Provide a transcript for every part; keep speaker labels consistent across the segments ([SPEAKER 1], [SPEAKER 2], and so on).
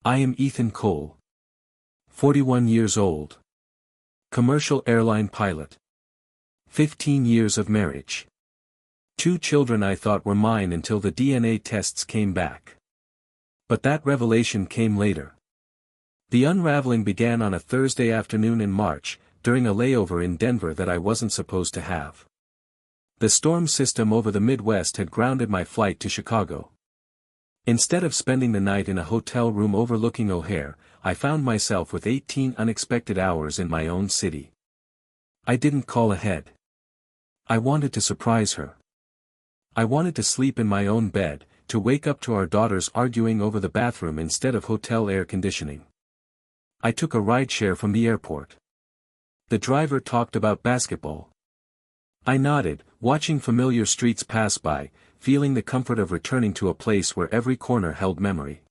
[SPEAKER 1] I am Ethan Cole. 41 years old. Commercial airline pilot. 15 years of marriage. 2 children I thought were mine until the DNA tests came back. But that revelation came later. The unraveling began on a Thursday afternoon in March, during a layover in Denver that I wasn't supposed to have. The storm system over the Midwest had grounded my flight to Chicago. Instead of spending the night in a hotel room overlooking O'Hare, I found myself with 18 unexpected hours in my own city. I didn't call ahead. I wanted to surprise her. I wanted to sleep in my own bed, to wake up to our daughters arguing over the bathroom instead of hotel air conditioning. I took a rideshare from the airport. The driver talked about basketball. I nodded, watching familiar streets pass by, feeling the comfort of returning to a place where every corner held memory.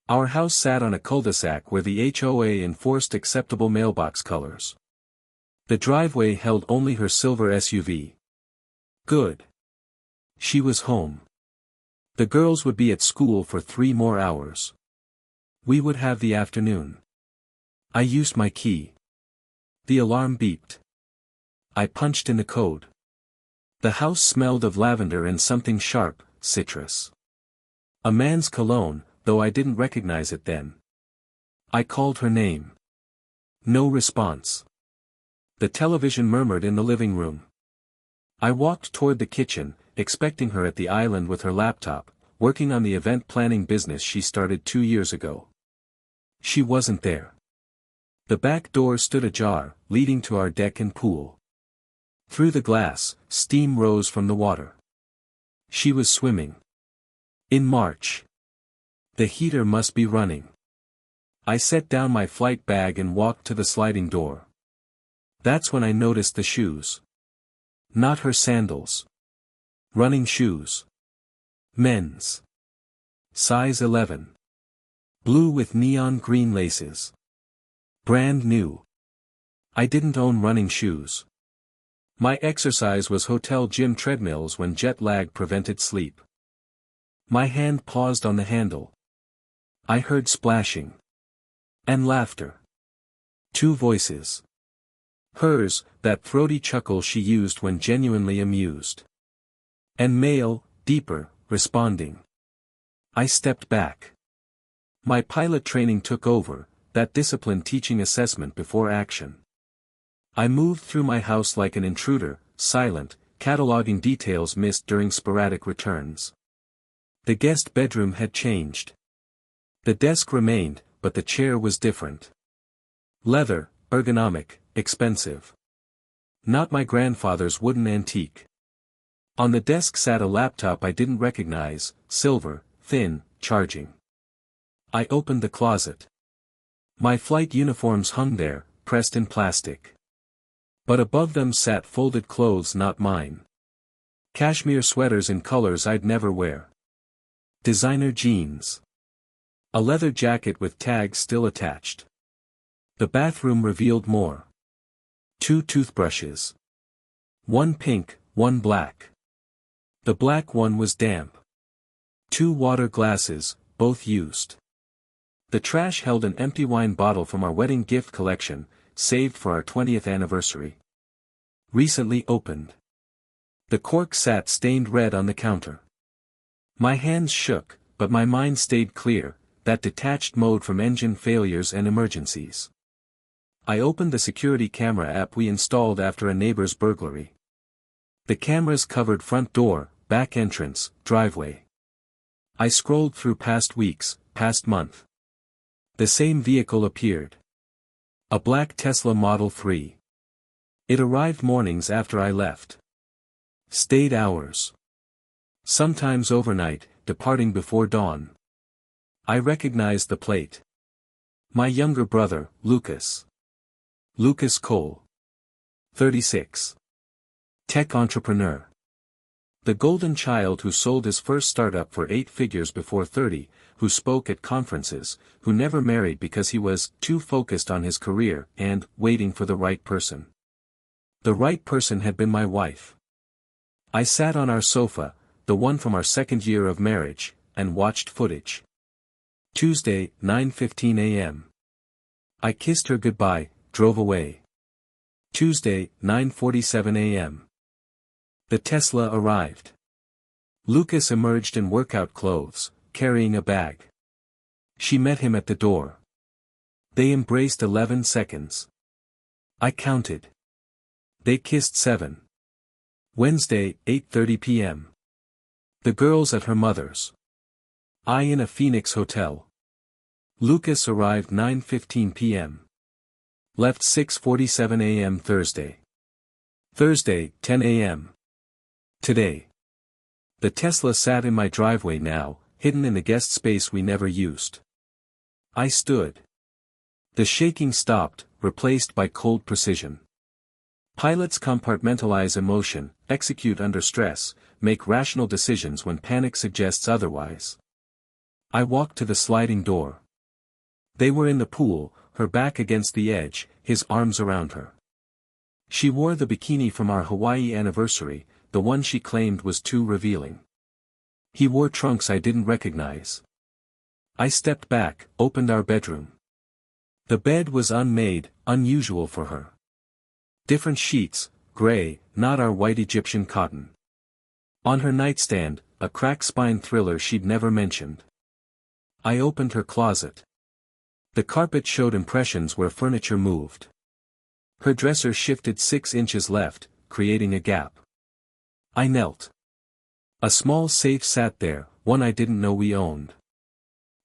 [SPEAKER 1] Our house sat on a cul-de-sac where the HOA enforced acceptable mailbox colors. The driveway held only her silver SUV. Good. She was home. The girls would be at school for 3 more hours. We would have the afternoon. I used my key. The alarm beeped. I punched in the code. The house smelled of lavender and something sharp, citrus. A man's cologne, though I didn't recognize it then. I called her name. No response. The television murmured in the living room. I walked toward the kitchen, expecting her at the island with her laptop, working on the event planning business she started 2 years ago. She wasn't there. The back door stood ajar, leading to our deck and pool. Through the glass, steam rose from the water. She was swimming. In March. The heater must be running. I set down my flight bag and walked to the sliding door. That's when I noticed the shoes. Not her sandals. Running shoes. Men's. Size 11. Blue with neon green laces. Brand new. I didn't own running shoes. My exercise was hotel gym treadmills when jet lag prevented sleep. My hand paused on the handle. I heard splashing. And laughter. 2 voices. Hers, that throaty chuckle she used when genuinely amused. And male, deeper, responding. I stepped back. My pilot training took over, that discipline teaching assessment before action. I moved through my house like an intruder, silent, cataloging details missed during sporadic returns. The guest bedroom had changed. The desk remained, but the chair was different. Leather, ergonomic, expensive. Not my grandfather's wooden antique. On the desk sat a laptop I didn't recognize, silver, thin, charging. I opened the closet. My flight uniforms hung there, pressed in plastic. But above them sat folded clothes not mine. Cashmere sweaters in colors I'd never wear. Designer jeans. A leather jacket with tags still attached. The bathroom revealed more. 2 toothbrushes. 1 pink, 1 black. The black one was damp. 2 water glasses, both used. The trash held an empty wine bottle from our wedding gift collection, saved for our 20th anniversary. Recently opened. The cork sat stained red on the counter. My hands shook, but my mind stayed clear, that detached mode from engine failures and emergencies. I opened the security camera app we installed after a neighbor's burglary. The cameras covered front door, back entrance, driveway. I scrolled through past weeks, past month. The same vehicle appeared. A black Tesla Model 3. It arrived mornings after I left. Stayed hours. Sometimes overnight, departing before dawn. I recognized the plate. My younger brother, Lucas. Lucas Cole. 36. Tech entrepreneur. The golden child who sold his first startup for 8 figures before 30, who spoke at conferences, who never married because he was too focused on his career and waiting for the right person. The right person had been my wife. I sat on our sofa, the one from our 2nd year of marriage, and watched footage. Tuesday, 9:15 a.m. I kissed her goodbye, drove away. Tuesday, 9:47 a.m. The Tesla arrived. Lucas emerged in workout clothes, carrying a bag. She met him at the door. They embraced 11 seconds. I counted. They kissed 7. Wednesday, 8:30 p.m. The girls at her mother's. I in a Phoenix hotel. Lucas arrived 9:15 p.m. Left 6:47 a.m. Thursday. Thursday, 10 a.m. Today. The Tesla sat in my driveway now, hidden in the guest space we never used. I stood. The shaking stopped, replaced by cold precision. Pilots compartmentalize emotion, execute under stress, make rational decisions when panic suggests otherwise. I walked to the sliding door. They were in the pool, her back against the edge, his arms around her. She wore the bikini from our Hawaii anniversary, the one she claimed was too revealing. He wore trunks I didn't recognize. I stepped back, opened our bedroom. The bed was unmade, unusual for her. Different sheets, gray, not our white Egyptian cotton. On her nightstand, a crack spine thriller she'd never mentioned. I opened her closet. The carpet showed impressions where furniture moved. Her dresser shifted 6 inches left, creating a gap. I knelt. A small safe sat there, one I didn't know we owned.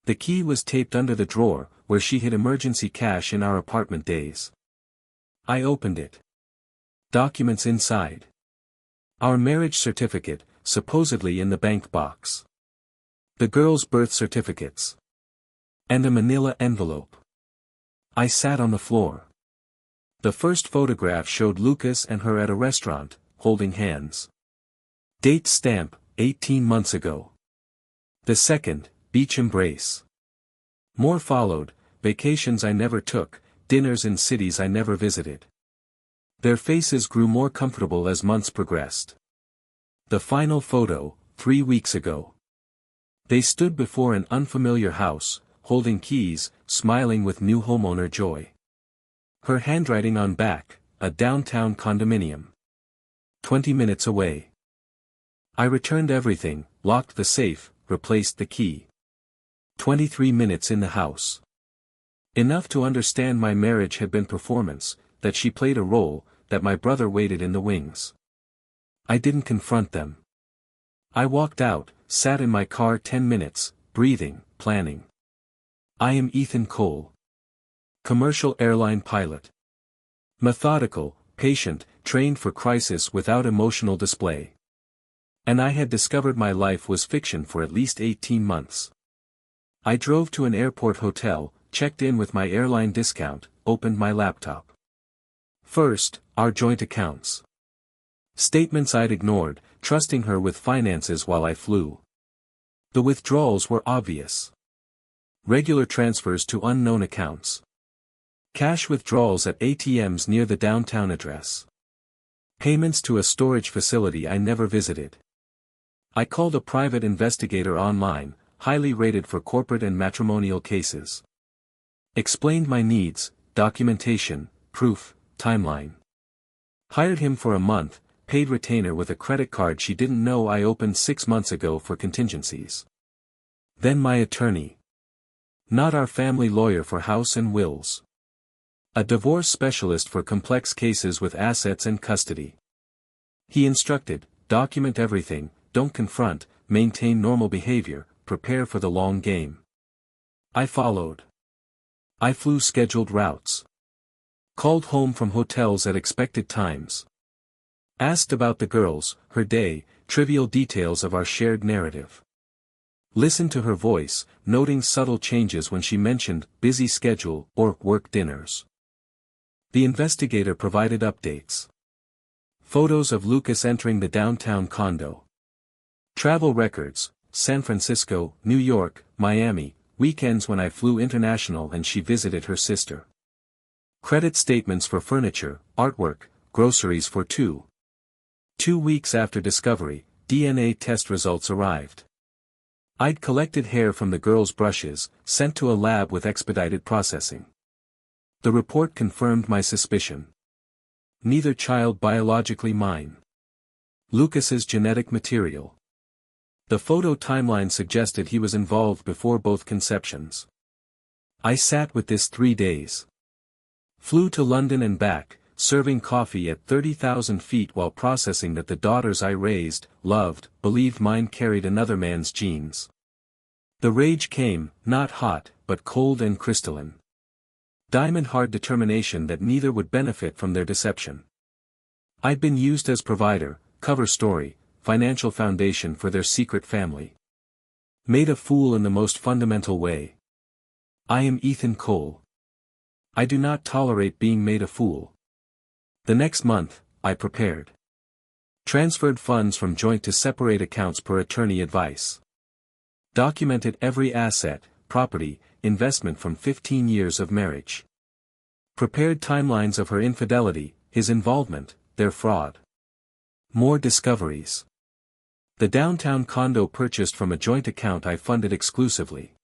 [SPEAKER 1] The key was taped under the drawer, where she hid emergency cash in our apartment days. I opened it. Documents inside. Our marriage certificate, supposedly in the bank box. The girls' birth certificates. And a manila envelope. I sat on the floor. The first photograph showed Lucas and her at a restaurant, holding hands. Date stamp, 18 months ago. The second, beach embrace. More followed, vacations I never took, dinners in cities I never visited. Their faces grew more comfortable as months progressed. The final photo, 3 weeks ago. They stood before an unfamiliar house, holding keys, smiling with new homeowner joy. Her handwriting on back, a downtown condominium. 20 minutes away. I returned everything, locked the safe, replaced the key. 23 minutes in the house. Enough to understand my marriage had been performance, that she played a role, that my brother waited in the wings. I didn't confront them. I walked out, sat in my car 10 minutes, breathing, planning. I am Ethan Cole. Commercial airline pilot. Methodical, patient, trained for crisis without emotional display. And I had discovered my life was fiction for at least 18 months. I drove to an airport hotel, checked in with my airline discount, opened my laptop. First, our joint accounts. Statements I'd ignored, trusting her with finances while I flew. The withdrawals were obvious. Regular transfers to unknown accounts. Cash withdrawals at ATMs near the downtown address. Payments to a storage facility I never visited. I called a private investigator online, highly rated for corporate and matrimonial cases. Explained my needs, documentation, proof, timeline. Hired him for a month, paid retainer with a credit card she didn't know I opened 6 months ago for contingencies. Then my attorney. Not our family lawyer for house and wills. A divorce specialist for complex cases with assets and custody. He instructed, document everything, don't confront, maintain normal behavior, prepare for the long game. I followed. I flew scheduled routes. Called home from hotels at expected times. Asked about the girls, her day, trivial details of our shared narrative. Listened to her voice, noting subtle changes when she mentioned busy schedule or work dinners. The investigator provided updates. Photos of Lucas entering the downtown condo. Travel records, San Francisco, New York, Miami, weekends when I flew international and she visited her sister. Credit statements for furniture, artwork, groceries for 2. 2 weeks after discovery, DNA test results arrived. I'd collected hair from the girls' brushes, sent to a lab with expedited processing. The report confirmed my suspicion. Neither child biologically mine. Lucas's genetic material. The photo timeline suggested he was involved before both conceptions. I sat with this 3 days. Flew to London and back, serving coffee at 30,000 feet while processing that the daughters I raised, loved, believed mine carried another man's genes. The rage came, not hot, but cold and crystalline. Diamond-hard determination that neither would benefit from their deception. I'd been used as provider, cover story, financial foundation for their secret family. Made a fool in the most fundamental way. I am Ethan Cole. I do not tolerate being made a fool. The next month, I prepared. Transferred funds from joint to separate accounts per attorney advice. Documented every asset, property, investment from 15 years of marriage. Prepared timelines of her infidelity, his involvement, their fraud. More discoveries. The downtown condo purchased from a joint account I funded exclusively.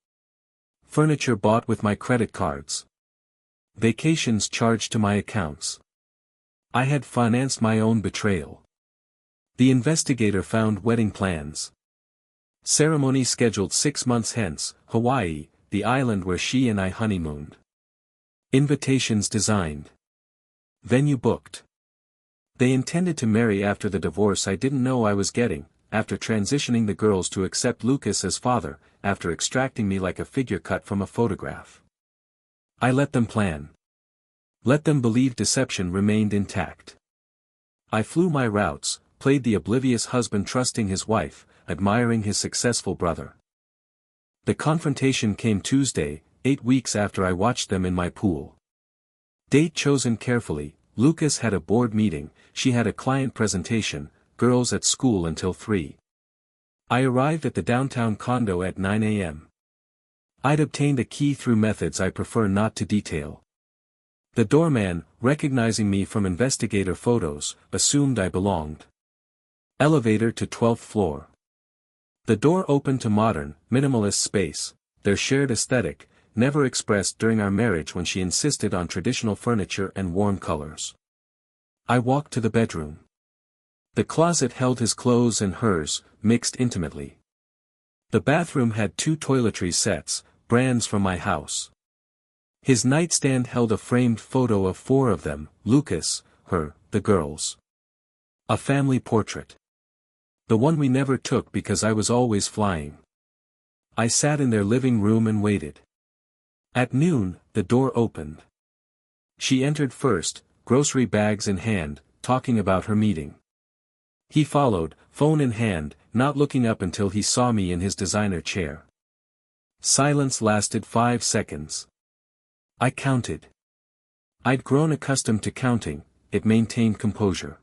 [SPEAKER 1] Furniture bought with my credit cards. Vacations charged to my accounts. I had financed my own betrayal. The investigator found wedding plans. Ceremony scheduled 6 months hence, Hawaii, the island where she and I honeymooned. Invitations designed. Venue booked. They intended to marry after the divorce I didn't know I was getting, after transitioning the girls to accept Lucas as father, after extracting me like a figure cut from a photograph. I let them plan. Let them believe deception remained intact. I flew my routes, played the oblivious husband trusting his wife, admiring his successful brother. The confrontation came Tuesday, 8 weeks after I watched them in my pool. Date chosen carefully, Lucas had a board meeting, she had a client presentation, girls at school until 3. I arrived at the downtown condo at 9 a.m. I'd obtained a key through methods I prefer not to detail. The doorman, recognizing me from investigator photos, assumed I belonged. Elevator to 12th floor. The door opened to modern, minimalist space, their shared aesthetic, never expressed during our marriage when she insisted on traditional furniture and warm colors. I walked to the bedroom. The closet held his clothes and hers, mixed intimately. The bathroom had 2 toiletry sets, brands from my house. His nightstand held a framed photo of 4 of them, Lucas, her, the girls. A family portrait. The one we never took because I was always flying. I sat in their living room and waited. At noon, the door opened. She entered first, grocery bags in hand, talking about her meeting. He followed, phone in hand, not looking up until he saw me in his designer chair. Silence lasted 5 seconds. I counted. I'd grown accustomed to counting, it maintained composure.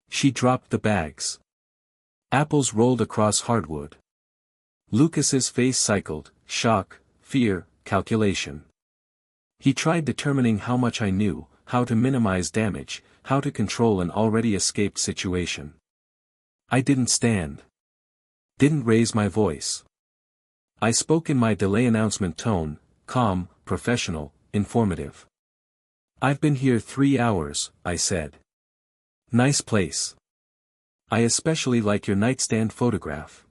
[SPEAKER 1] She dropped the bags. Apples rolled across hardwood. Lucas's face cycled, shock, fear, calculation. He tried determining how much I knew, how to minimize damage, how to control an already escaped situation. I didn't stand. Didn't raise my voice. I spoke in my delay announcement tone, calm, professional, informative. I've been here 3 hours, I said. Nice place. I especially like your nightstand photograph.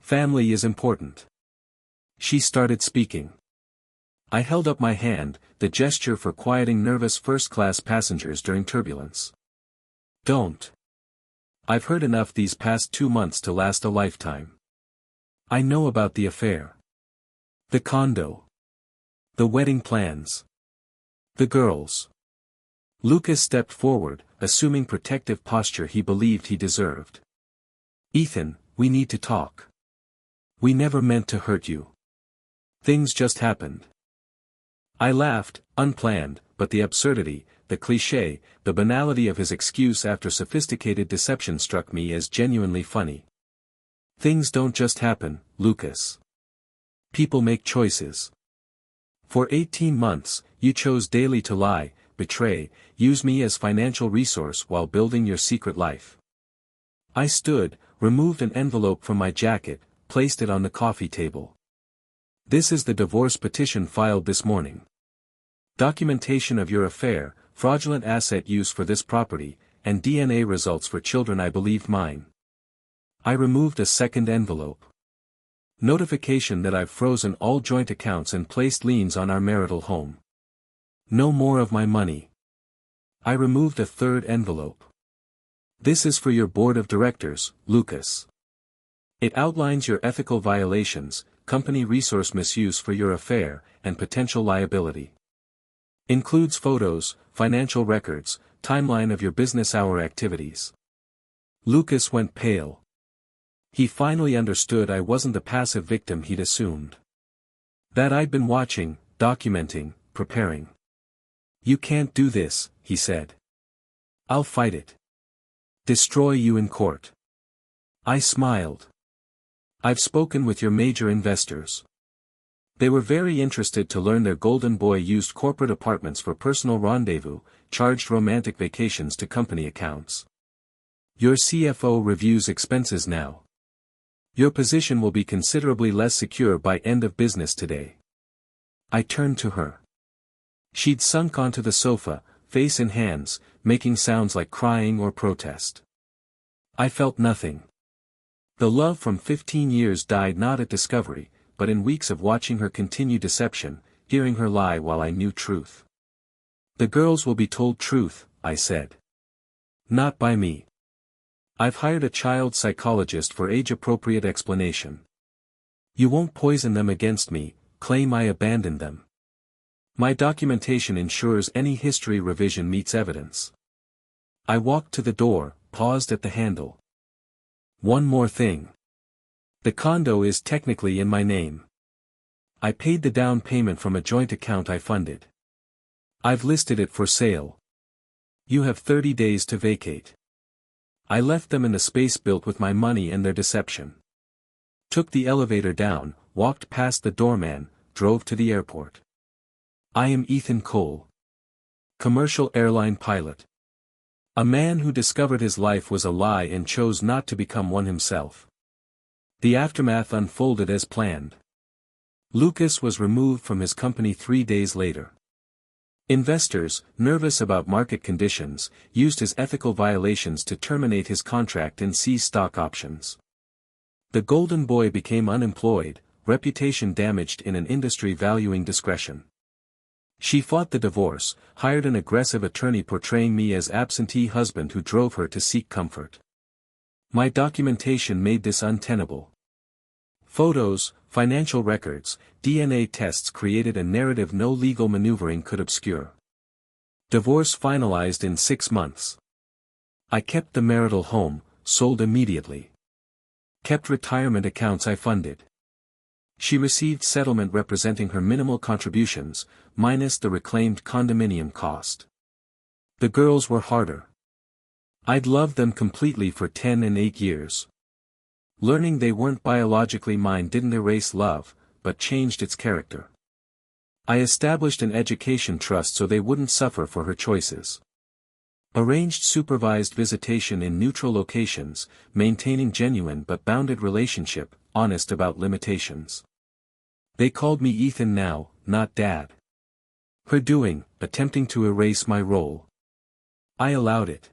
[SPEAKER 1] Family is important. She started speaking. I held up my hand, the gesture for quieting nervous first-class passengers during turbulence. Don't. I've heard enough these past 2 months to last a lifetime. I know about the affair. The condo. The wedding plans. The girls. Lucas stepped forward, assuming protective posture he believed he deserved. Ethan, we need to talk. We never meant to hurt you. Things just happened. I laughed, unplanned, but the absurdity, the cliché, the banality of his excuse after sophisticated deception struck me as genuinely funny. Things don't just happen, Lucas. People make choices. For 18 months, you chose daily to lie, betray, use me as financial resource while building your secret life. I stood, removed an envelope from my jacket, placed it on the coffee table. This is the divorce petition filed this morning. Documentation of your affair, fraudulent asset use for this property, and DNA results for children I believe mine. I removed a second envelope. Notification that I've frozen all joint accounts and placed liens on our marital home. No more of my money. I removed a third envelope. This is for your board of directors, Lucas. It outlines your ethical violations, company resource misuse for your affair, and potential liability. Includes photos, financial records, timeline of your business hour activities. Lucas went pale. He finally understood I wasn't the passive victim he'd assumed. That I'd been watching, documenting, preparing. You can't do this, he said. I'll fight it. Destroy you in court. I smiled. I've spoken with your major investors. They were very interested to learn their golden boy used corporate apartments for personal rendezvous, charged romantic vacations to company accounts. Your CFO reviews expenses now. Your position will be considerably less secure by end of business today. I turned to her. She'd sunk onto the sofa, face in hands, making sounds like crying or protest. I felt nothing. The love from 15 years died not at discovery, but in weeks of watching her continue deception, hearing her lie while I knew truth. The girls will be told truth, I said. Not by me. I've hired a child psychologist for age-appropriate explanation. You won't poison them against me, claim I abandoned them. My documentation ensures any history revision meets evidence. I walked to the door, paused at the handle. One more thing. The condo is technically in my name. I paid the down payment from a joint account I funded. I've listed it for sale. You have 30 days to vacate. I left them in the space built with my money and their deception. Took the elevator down, walked past the doorman, drove to the airport. I am Ethan Cole. Commercial airline pilot. A man who discovered his life was a lie and chose not to become one himself. The aftermath unfolded as planned. Lucas was removed from his company 3 days later. Investors, nervous about market conditions, used his ethical violations to terminate his contract and seize stock options. The golden boy became unemployed, reputation damaged in an industry valuing discretion. She fought the divorce, hired an aggressive attorney portraying me as absentee husband who drove her to seek comfort. My documentation made this untenable. Photos, financial records, DNA tests created a narrative no legal maneuvering could obscure. Divorce finalized in 6 months. I kept the marital home, sold immediately. Kept retirement accounts I funded. She received settlement representing her minimal contributions, minus the reclaimed condominium cost. The girls were harder. I'd loved them completely for 10 and 8 years. Learning they weren't biologically mine didn't erase love, but changed its character. I established an education trust so they wouldn't suffer for her choices. Arranged supervised visitation in neutral locations, maintaining genuine but bounded relationship, honest about limitations. They called me Ethan now, not Dad. Her doing, attempting to erase my role. I allowed it.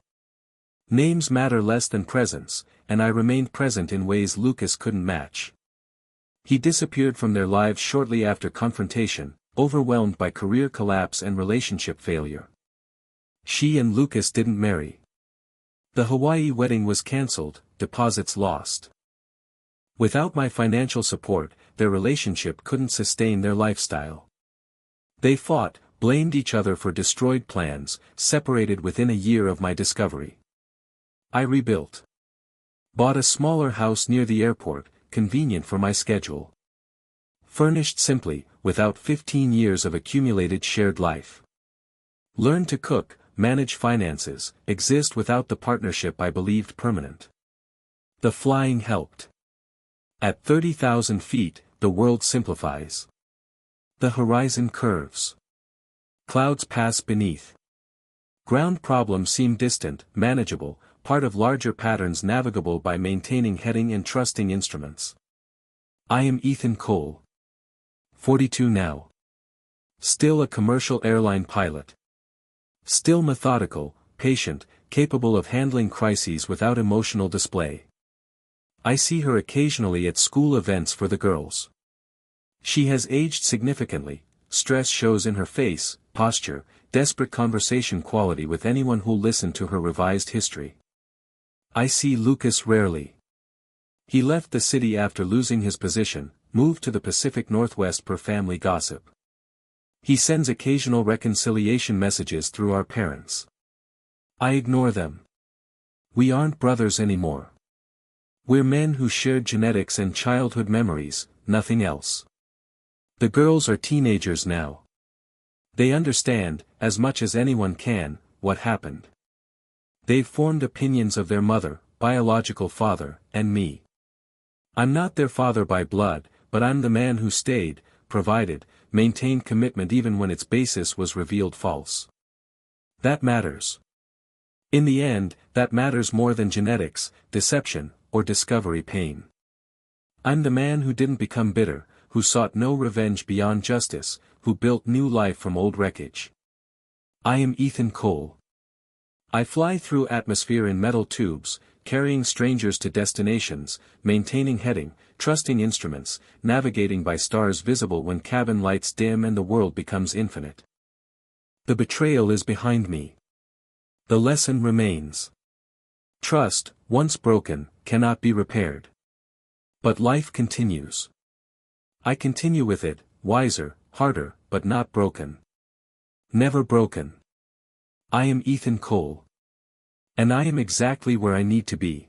[SPEAKER 1] Names matter less than presence, and I remained present in ways Lucas couldn't match. He disappeared from their lives shortly after confrontation, overwhelmed by career collapse and relationship failure. She and Lucas didn't marry. The Hawaii wedding was cancelled, deposits lost. Without my financial support, their relationship couldn't sustain their lifestyle. They fought, blamed each other for destroyed plans, separated within a year of my discovery. I rebuilt. Bought a smaller house near the airport, convenient for my schedule. Furnished simply, without 15 years of accumulated shared life. Learned to cook, manage finances, exist without the partnership I believed permanent. The flying helped. At 30,000 feet, the world simplifies. The horizon curves. Clouds pass beneath. Ground problems seem distant, manageable, part of larger patterns navigable by maintaining heading and trusting instruments. I am Ethan Cole. 42 now. Still a commercial airline pilot. Still methodical, patient, capable of handling crises without emotional display. I see her occasionally at school events for the girls. She has aged significantly, stress shows in her face, posture, desperate conversation quality with anyone who'll listen to her revised history. I see Lucas rarely. He left the city after losing his position, moved to the Pacific Northwest per family gossip. He sends occasional reconciliation messages through our parents. I ignore them. We aren't brothers anymore. We're men who shared genetics and childhood memories, nothing else. The girls are teenagers now. They understand, as much as anyone can, what happened. They've formed opinions of their mother, biological father, and me. I'm not their father by blood, but I'm the man who stayed, provided, maintained commitment even when its basis was revealed false. That matters. In the end, that matters more than genetics, deception, or discovery pain. I'm the man who didn't become bitter, who sought no revenge beyond justice, who built new life from old wreckage. I am Ethan Cole. I fly through atmosphere in metal tubes, carrying strangers to destinations, maintaining heading, trusting instruments, navigating by stars visible when cabin lights dim and the world becomes infinite. The betrayal is behind me. The lesson remains. Trust, once broken, cannot be repaired. But life continues. I continue with it, wiser, harder, but not broken. Never broken. I am Ethan Cole. And I am exactly where I need to be.